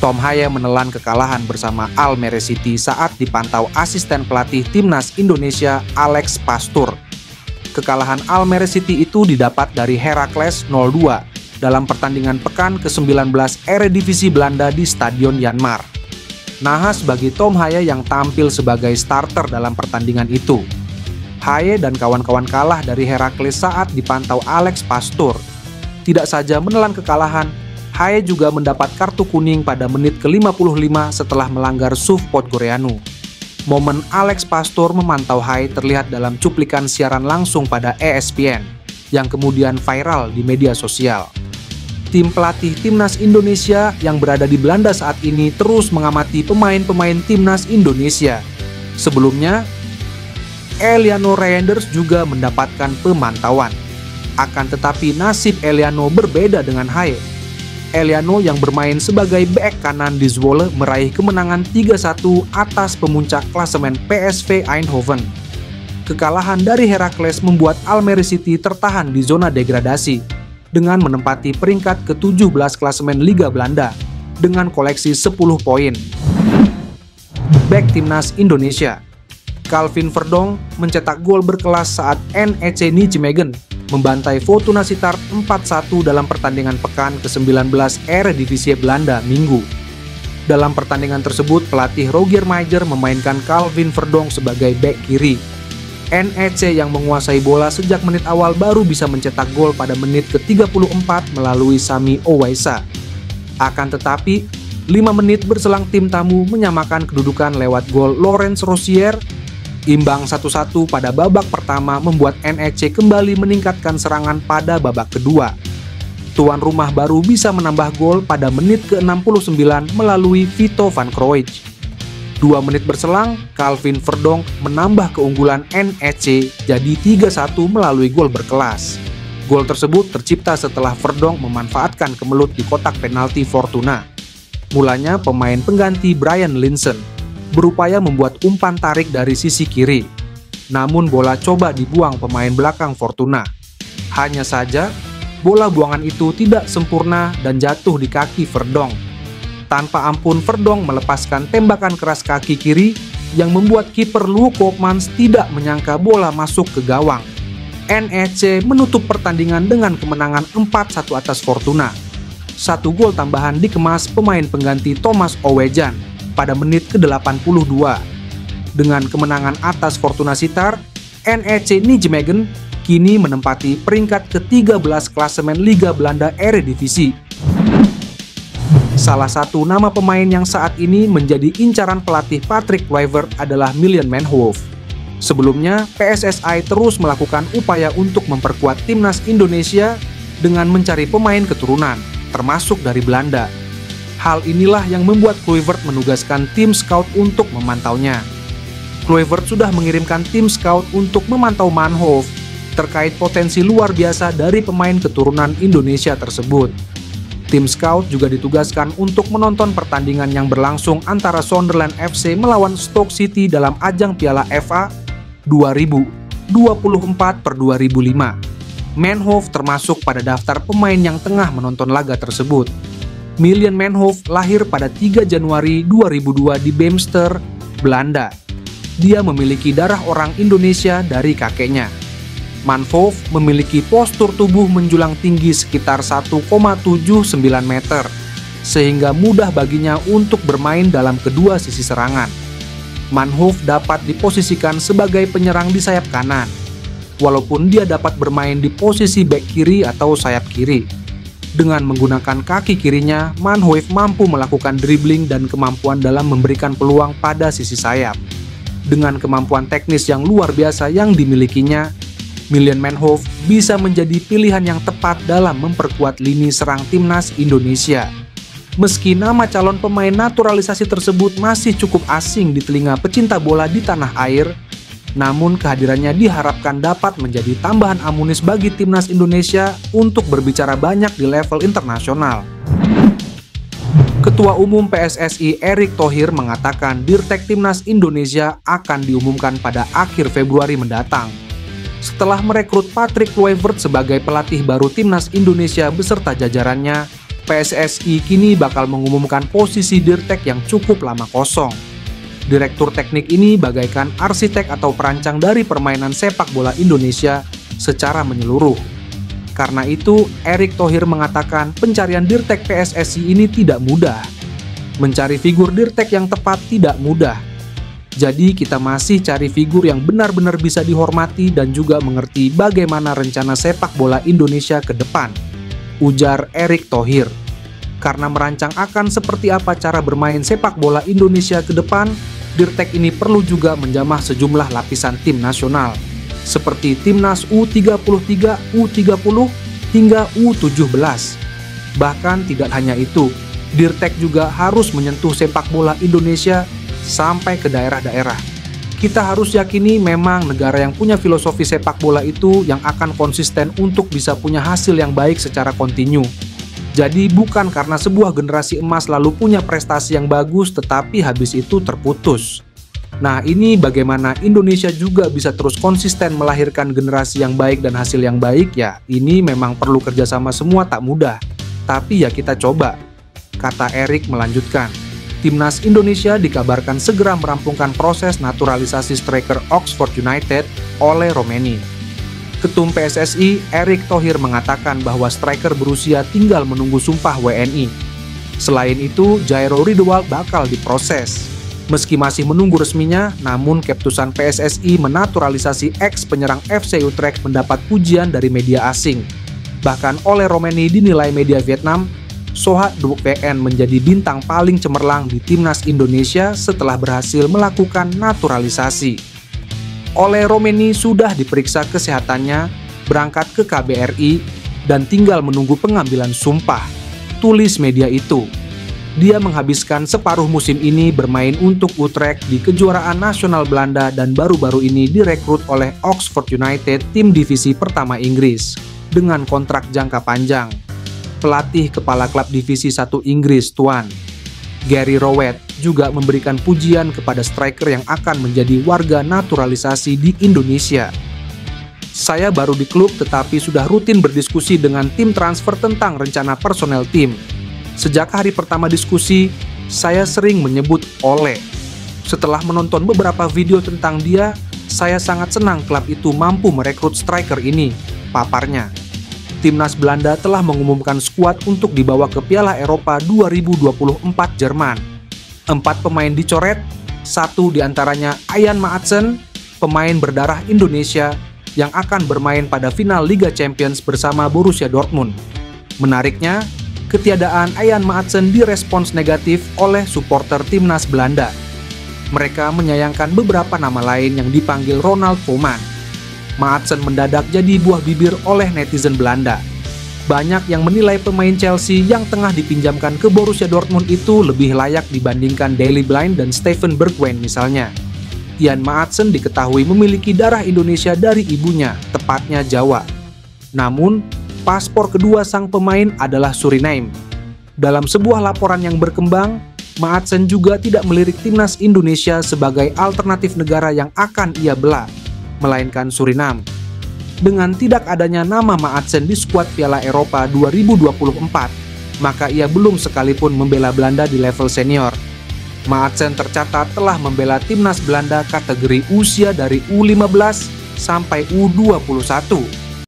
Tom Haye menelan kekalahan bersama Almere City saat dipantau asisten pelatih timnas Indonesia Alex Pastoor. Kekalahan Almere City itu didapat dari Heracles 02 dalam pertandingan pekan ke-19 Eredivisie Belanda di Stadion Janmar. Nahas bagi Tom Haye yang tampil sebagai starter dalam pertandingan itu. Haye dan kawan-kawan kalah dari Heracles saat dipantau Alex Pastoor. Tidak saja menelan kekalahan, Haye juga mendapat kartu kuning pada menit ke-55 setelah melanggar Suv Podgoreanu. Momen Alex Pastoor memantau Haye terlihat dalam cuplikan siaran langsung pada ESPN, yang kemudian viral di media sosial. Tim pelatih timnas Indonesia yang berada di Belanda saat ini terus mengamati pemain-pemain timnas Indonesia. Sebelumnya, Eliano Reijnders juga mendapatkan pemantauan. Akan tetapi nasib Eliano berbeda dengan Haye. Eliano yang bermain sebagai bek kanan di Zwolle meraih kemenangan 3-1 atas pemuncak klasemen PSV Eindhoven. Kekalahan dari Heracles membuat Almere City tertahan di zona degradasi dengan menempati peringkat ke-17 klasemen Liga Belanda dengan koleksi 10 poin. Bek timnas Indonesia Calvin Verdonk mencetak gol berkelas saat NEC Nijmegen membantai Fortuna Sittard 4-1 dalam pertandingan pekan ke-19 Eredivisie Belanda Minggu. Dalam pertandingan tersebut, pelatih Rogier Meijer memainkan Calvin Verdonk sebagai bek kiri. NEC yang menguasai bola sejak menit awal baru bisa mencetak gol pada menit ke-34 melalui Sami Owaisa. Akan tetapi, 5 menit berselang tim tamu menyamakan kedudukan lewat gol Laurence Rosier. Imbang 1-1 pada babak pertama membuat NEC kembali meningkatkan serangan pada babak kedua. Tuan rumah baru bisa menambah gol pada menit ke-69 melalui Vito van Kroijs. 2 menit berselang, Calvin Verdonk menambah keunggulan NEC jadi 3-1 melalui gol berkelas. Gol tersebut tercipta setelah Verdonk memanfaatkan kemelut di kotak penalti Fortuna. Mulanya pemain pengganti Brian Linssen berupaya membuat umpan tarik dari sisi kiri. Namun bola coba dibuang pemain belakang Fortuna. Hanya saja, bola buangan itu tidak sempurna dan jatuh di kaki Verdonk. Tanpa ampun Verdonk melepaskan tembakan keras kaki kiri yang membuat kiper Lou Koopmans tidak menyangka bola masuk ke gawang. NEC menutup pertandingan dengan kemenangan 4-1 atas Fortuna. 1 gol tambahan dikemas pemain pengganti Thomas Ouwejan pada menit ke-82. Dengan kemenangan atas Fortuna Sittard, NEC Nijmegen kini menempati peringkat ke-13 klasemen Liga Belanda Eredivisie. Salah satu nama pemain yang saat ini menjadi incaran pelatih Patrick Kluivert adalah Milan Manhoef. Sebelumnya, PSSI terus melakukan upaya untuk memperkuat timnas Indonesia dengan mencari pemain keturunan, termasuk dari Belanda. Hal inilah yang membuat Kluivert menugaskan tim scout untuk memantaunya. Kluivert sudah mengirimkan tim scout untuk memantau Manhoef terkait potensi luar biasa dari pemain keturunan Indonesia tersebut. Tim scout juga ditugaskan untuk menonton pertandingan yang berlangsung antara Sunderland FC melawan Stoke City dalam ajang Piala FA 2024/2005. Manhoef termasuk pada daftar pemain yang tengah menonton laga tersebut. Milan Manhoef lahir pada 3 Januari 2002 di Beemster, Belanda. Dia memiliki darah orang Indonesia dari kakeknya. Manhoef memiliki postur tubuh menjulang tinggi sekitar 1,79 meter, sehingga mudah baginya untuk bermain dalam kedua sisi serangan. Manhoef dapat diposisikan sebagai penyerang di sayap kanan, walaupun dia dapat bermain di posisi bek kiri atau sayap kiri. Dengan menggunakan kaki kirinya, Manhoef mampu melakukan dribbling dan kemampuan dalam memberikan peluang pada sisi sayap. Dengan kemampuan teknis yang luar biasa yang dimilikinya, Milan Manhoef bisa menjadi pilihan yang tepat dalam memperkuat lini serang timnas Indonesia. Meski nama calon pemain naturalisasi tersebut masih cukup asing di telinga pecinta bola di tanah air, namun kehadirannya diharapkan dapat menjadi tambahan amunisi bagi timnas Indonesia untuk berbicara banyak di level internasional. Ketua Umum PSSI Erick Thohir mengatakan Dirtek Timnas Indonesia akan diumumkan pada akhir Februari mendatang. Setelah merekrut Patrick Kluivert sebagai pelatih baru Timnas Indonesia beserta jajarannya, PSSI kini bakal mengumumkan posisi Dirtek yang cukup lama kosong. Direktur teknik ini bagaikan arsitek atau perancang dari permainan sepak bola Indonesia secara menyeluruh. Karena itu, Erick Thohir mengatakan pencarian Dirtek PSSI ini tidak mudah. Mencari figur Dirtek yang tepat tidak mudah. Jadi kita masih cari figur yang benar-benar bisa dihormati dan juga mengerti bagaimana rencana sepak bola Indonesia ke depan, ujar Erick Thohir. Karena merancang akan seperti apa cara bermain sepak bola Indonesia ke depan, Dirtek ini perlu juga menjamah sejumlah lapisan tim nasional, seperti Timnas U33, U30, hingga U17. Bahkan tidak hanya itu, Dirtek juga harus menyentuh sepak bola Indonesia sampai ke daerah-daerah. Kita harus yakini memang negara yang punya filosofi sepak bola itu yang akan konsisten untuk bisa punya hasil yang baik secara kontinu. Jadi bukan karena sebuah generasi emas lalu punya prestasi yang bagus tetapi habis itu terputus. Nah, ini bagaimana Indonesia juga bisa terus konsisten melahirkan generasi yang baik dan hasil yang baik ya. Ini memang perlu kerjasama semua, tak mudah. Tapi ya kita coba, kata Erick melanjutkan. Timnas Indonesia dikabarkan segera merampungkan proses naturalisasi striker Oxford United oleh Romeni. Ketum PSSI, Erick Thohir mengatakan bahwa striker berusia tinggal menunggu sumpah WNI. Selain itu, Jairo Ridwald bakal diproses. Meski masih menunggu resminya, namun keputusan PSSI menaturalisasi ex-penyerang FC Utrecht mendapat pujian dari media asing. Bahkan oleh Romeni dinilai media Vietnam, Soha Duc VN menjadi bintang paling cemerlang di Timnas Indonesia setelah berhasil melakukan naturalisasi. Oleh Romeni sudah diperiksa kesehatannya, berangkat ke KBRI, dan tinggal menunggu pengambilan sumpah, tulis media itu. Dia menghabiskan separuh musim ini bermain untuk Utrecht di kejuaraan nasional Belanda dan baru-baru ini direkrut oleh Oxford United, tim divisi pertama Inggris, dengan kontrak jangka panjang. Pelatih kepala klub divisi 1 Inggris tuan, Gary Rowett, juga memberikan pujian kepada striker yang akan menjadi warga naturalisasi di Indonesia. Saya baru di klub tetapi sudah rutin berdiskusi dengan tim transfer tentang rencana personel tim. Sejak hari pertama diskusi, saya sering menyebut Ole. Setelah menonton beberapa video tentang dia, saya sangat senang klub itu mampu merekrut striker ini, paparnya. Timnas Belanda telah mengumumkan skuad untuk dibawa ke Piala Eropa 2024 Jerman. 4 pemain dicoret, 1 diantaranya Ian Maatsen, pemain berdarah Indonesia yang akan bermain pada final Liga Champions bersama Borussia Dortmund. Menariknya, ketiadaan Ian Maatsen direspons negatif oleh supporter Timnas Belanda. Mereka menyayangkan beberapa nama lain yang dipanggil Ronald Koeman. Maatsen mendadak jadi buah bibir oleh netizen Belanda. Banyak yang menilai pemain Chelsea yang tengah dipinjamkan ke Borussia Dortmund itu lebih layak dibandingkan Daley Blind dan Steven Bergwijn misalnya. Ian Maatsen diketahui memiliki darah Indonesia dari ibunya, tepatnya Jawa. Namun, paspor kedua sang pemain adalah Suriname. Dalam sebuah laporan yang berkembang, Maatsen juga tidak melirik timnas Indonesia sebagai alternatif negara yang akan ia bela, melainkan Suriname. Dengan tidak adanya nama Maatsen di skuad Piala Eropa 2024, maka ia belum sekalipun membela Belanda di level senior. Maatsen tercatat telah membela timnas Belanda kategori usia dari U15 sampai U21.